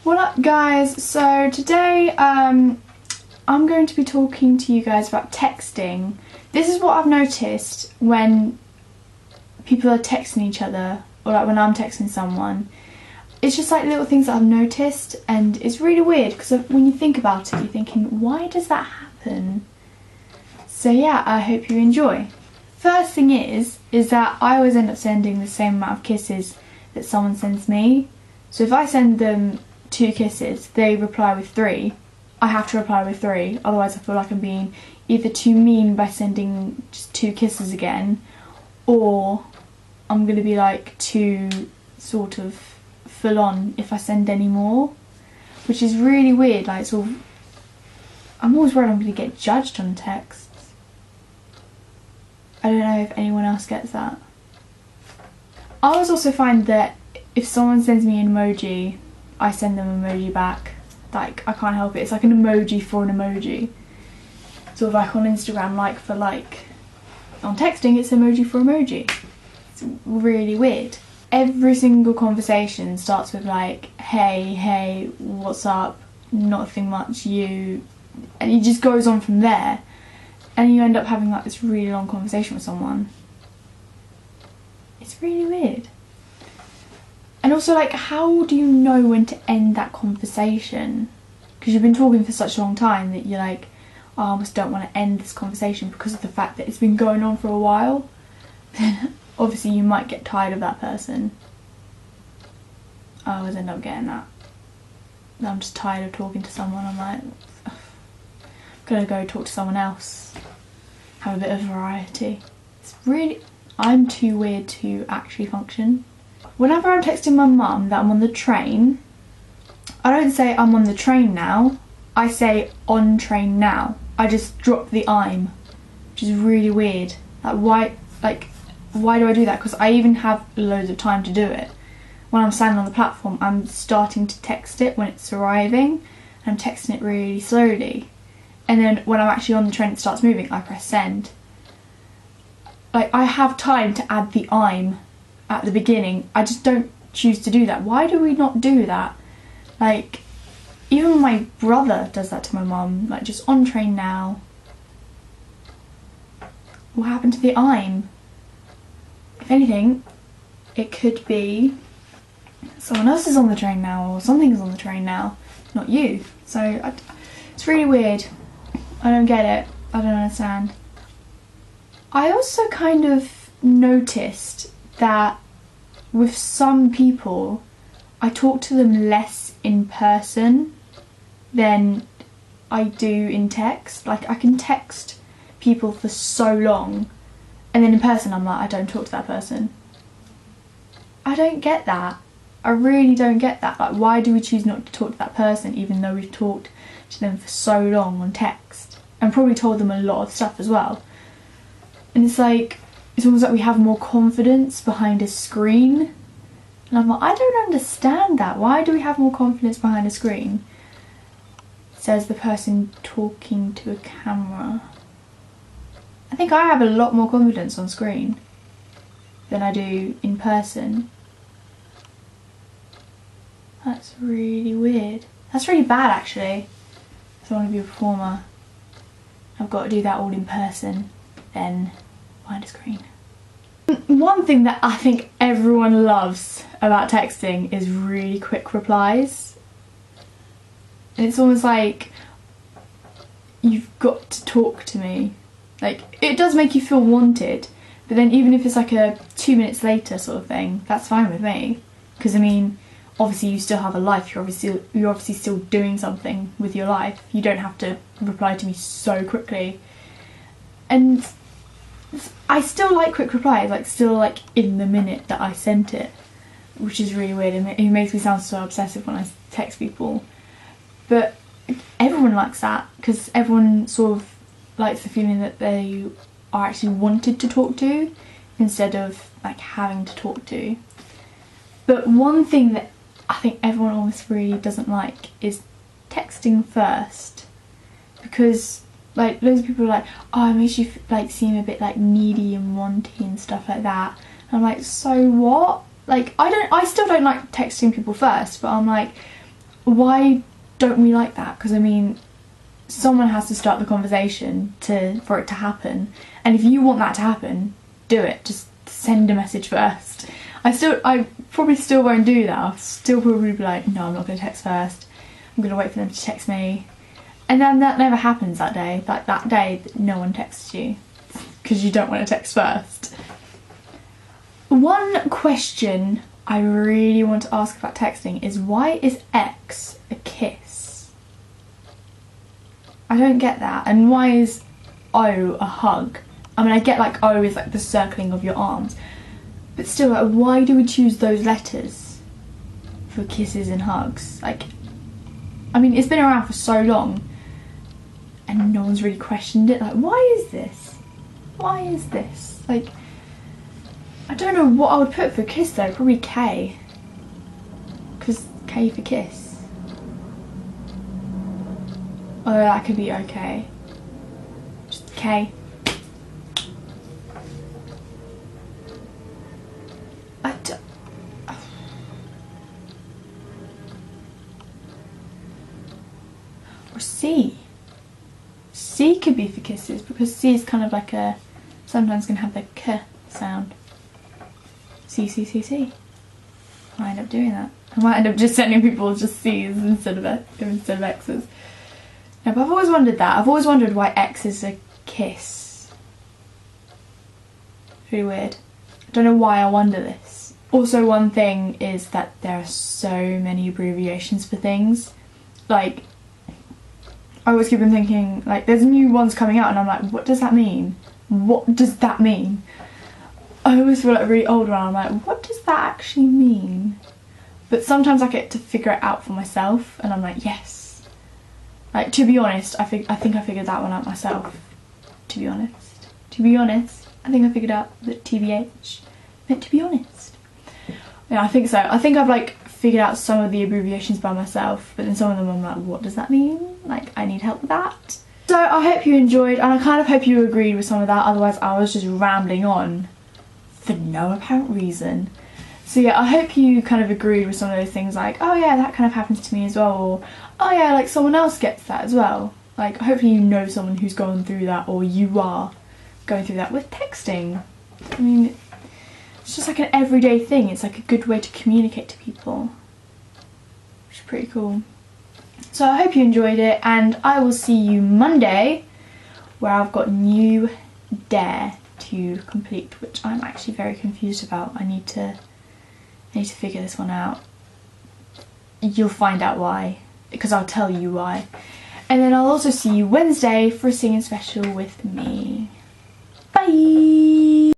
What up guys? So today I'm going to be talking to you guys about texting. This is what I've noticed when people are texting each other, or like when I'm texting someone. It's just like little things that I've noticed, and it's really weird because when you think about it, you're thinking, why does that happen? So yeah, I hope you enjoy. First thing is that I always end up sending the same amount of kisses that someone sends me. So if I send them 2 kisses, they reply with 3. I have to reply with 3, otherwise I feel like I'm being either too mean by sending just 2 kisses again, or I'm going to be like too sort of full on if I send any more, which is really weird. Like, sort of, I'm always worried I'm going to get judged on texts. I don't know if anyone else gets that. I always also find that if someone sends me an emoji, I send them an emoji back. Like, I can't help it. It's like an emoji for an emoji. Sort of like on Instagram, like for like. On texting, it's emoji for emoji. It's really weird. Every single conversation starts with like, hey, what's up? Nothing much, you. And it just goes on from there. And you end up having like this really long conversation with someone. It's really weird. And also, like, how do you know when to end that conversation? Because you've been talking for such a long time that you're like, oh, I almost don't want to end this conversation because of the fact that it's been going on for a while. Then obviously you might get tired of that person. I always end up getting that. I'm just tired of talking to someone. I'm like, I'm gonna go talk to someone else. Have a bit of variety. It's really, I'm too weird to actually function. Whenever I'm texting my mum that I'm on the train, I don't say I'm on the train now, I say on train now. I just drop the I'm, which is really weird. Like why do I do that? Because I even have loads of time to do it. When I'm standing on the platform, I'm starting to text it when it's arriving, and I'm texting it really slowly. And then when I'm actually on the train, it starts moving, I press send. Like, I have time to add the I'm at the beginning. I just don't choose to do that. Why do we not do that? Like, even my brother does that to my mum, like just on train now. What happened to the I'm? If anything, it could be someone else is on the train now, or something's on the train now, not you. So it's really weird. I don't get it. I don't understand. I also kind of noticed that with some people, I talk to them less in person than I do in text. Like, I can text people for so long, and then in person I'm like, I don't talk to that person. I don't get that. I really don't get that. Like, why do we choose not to talk to that person even though we've talked to them for so long on text? And probably told them a lot of stuff as well. And it's like, it's almost like we have more confidence behind a screen. And I'm like, I don't understand that. Why do we have more confidence behind a screen? Says the person talking to a camera. I think I have a lot more confidence on screen than I do in person. That's really weird. That's really bad, actually. If I want to be a performer, I've got to do that all in person, then behind a screen. One thing that I think everyone loves about texting is really quick replies. And it's almost like, you've got to talk to me. Like, it does make you feel wanted, but then even if it's like a 2 minutes later sort of thing, that's fine with me. Because I mean, obviously you still have a life, you're obviously still doing something with your life. You don't have to reply to me so quickly. And I still like quick replies, like still like in the minute that I sent it, which is really weird. It makes me sound so obsessive when I text people. But everyone likes that, because everyone sort of likes the feeling that they are actually wanted to talk to instead of like having to talk to. But one thing that I think everyone almost really doesn't like is texting first, because like loads of people are like, oh, it makes you like seem a bit like needy and wanty and stuff like that. And I'm like, so what? Like, I still don't like texting people first, but I'm like, why don't we like that? Because I mean, someone has to start the conversation for it to happen, and if you want that to happen, do it. Just send a message first. I probably still won't do that. I'll still probably be like, no, I'm not going to text first. I'm going to wait for them to text me. And then that never happens that day. Like that day that no one texts you because you don't want to text first. One question I really want to ask about texting is, why is X a kiss? I don't get that. And why is O a hug? I mean, I get like O is like the circling of your arms, but still, like, why do we choose those letters for kisses and hugs? Like, I mean, it's been around for so long and no one's really questioned it. Like, why is this? Why is this? Like, I don't know what I would put for kiss though. Probably K, because K for kiss. Although that could be okay. Just K. Or C. C could be for kisses, because C is kind of like a, sometimes can have the K sound. C, C, C, C. I might end up doing that. I might end up just sending people just C's instead of X's. No, but I've always wondered that. I've always wondered why X is a kiss. It's really weird. I don't know why I wonder this. Also, one thing is that there are so many abbreviations for things. Like, I always keep on thinking, like, there's new ones coming out and I'm like, what does that mean? What does that mean? I always feel like really old when I'm like, what does that actually mean? But sometimes I get to figure it out for myself and I'm like, yes. Like, to be honest, I think I figured that one out myself. To be honest, I think I figured out that TBH meant to be honest. Yeah, I think so. I think I've like figured out some of the abbreviations by myself, but then some of them I'm like, what does that mean? Like, I need help with that. So I hope you enjoyed, and I kind of hope you agreed with some of that, otherwise I was just rambling on for no apparent reason. So yeah, I hope you kind of agreed with some of those things, like, oh yeah, that kind of happens to me as well, or oh yeah, like someone else gets that as well. Like, hopefully you know someone who's gone through that, or you are going through that with texting. I mean, it's just like an everyday thing. It's like a good way to communicate to people, which is pretty cool. So I hope you enjoyed it, and I will see you Monday, where I've got new Dare to complete, which I'm actually very confused about. I need to figure this one out. You'll find out why, because I'll tell you why. And then I'll also see you Wednesday for a singing special with me. Bye!